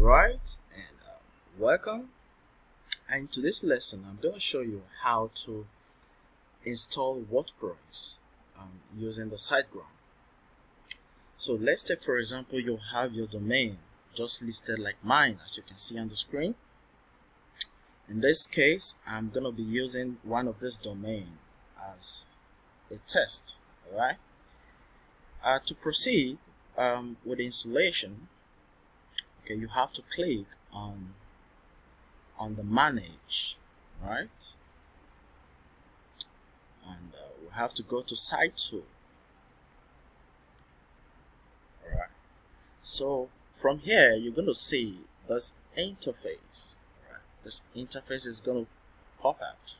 Right, and welcome. And in today's lesson I'm going to show you how to install WordPress using the SiteGround. So let's take, for example, you have your domain just listed like mine, as you can see on the screen. In this case, I'm going to be using one of this domain as a test. All right. To proceed with the installation, okay, you have to click on the manage, right? And we have to go to site tool. All right. So from here, you're going to see this interface. Right? This interface is going to pop out,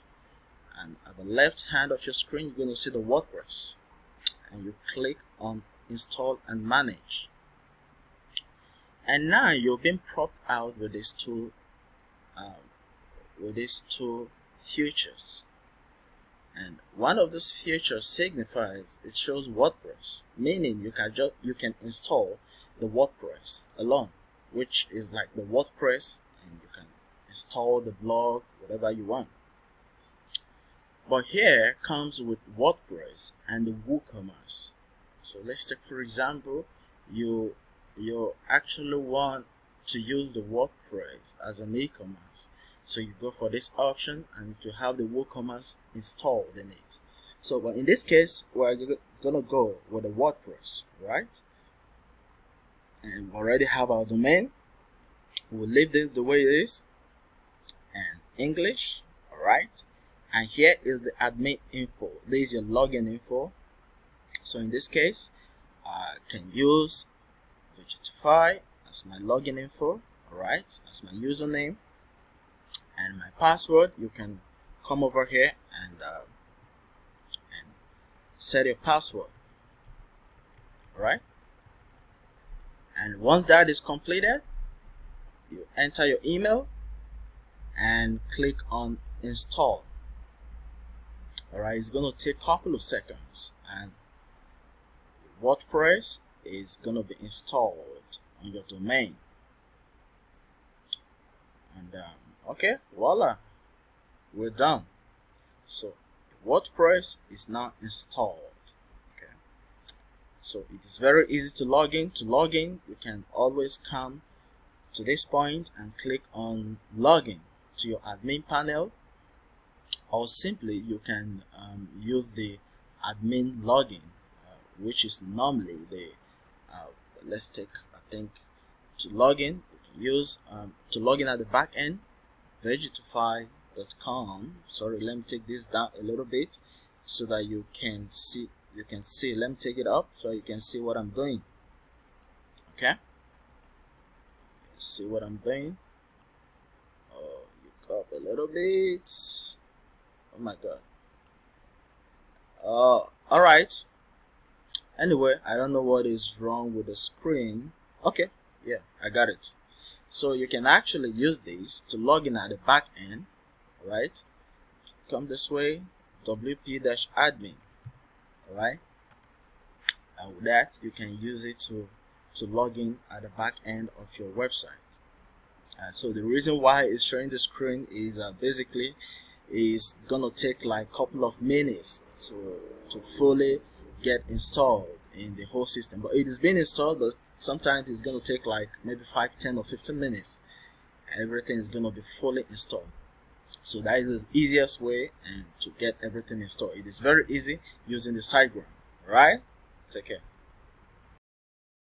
and at the left hand of your screen, you're going to see the WordPress, and you click on install and manage. And now you're being propped out with these two features. And one of these features signifies it shows WordPress, meaning you can install the WordPress alone, which is like the WordPress, and you can install the blog, whatever you want. But here comes with WordPress and the WooCommerce. So let's take, for example, you actually want to use the WordPress as an e-commerce. So you go for this option and to have the WooCommerce installed in it. So but in this case, we're gonna go with the WordPress, right? And we already have our domain. We'll leave this the way it is, and English, all right? And here is the admin info. This is your login info. So in this case, I can use Vegetify as my login info, alright, as my username, and my password. You can come over here and set your password, alright. And once that is completed, you enter your email and click on install. Alright, it's going to take a couple of seconds, and WordPress is going to be installed on your domain. And okay, voila, we're done. So WordPress is now installed. Okay, so it is very easy to log in. To log in, you can always come to this point and click on login to your admin panel, or simply you can use the admin login, which is normally the let's take, I think, to log in, you can use to log in at the back end, vegetify.com. Sorry, let me take this down a little bit so that you can see. Let me take it up so you can see what I'm doing. Okay, see what I'm doing. Oh, you go up a little bit. Oh my god. All right. Anyway, I don't know what is wrong with the screen. Okay, yeah, I got it. So you can actually use this to log in at the back end, right? Come this way, wp-admin, alright? And with that, you can use it to log in at the back end of your website. So the reason why it's showing the screen is basically is gonna take like a couple of minutes to fully get installed in the whole system. But it is being installed, but sometimes it's going to take like maybe 5, 10 or 15 minutes, and everything is going to be fully installed. So that is the easiest way and to get everything installed. It is very easy using the SiteGround. All right, take care.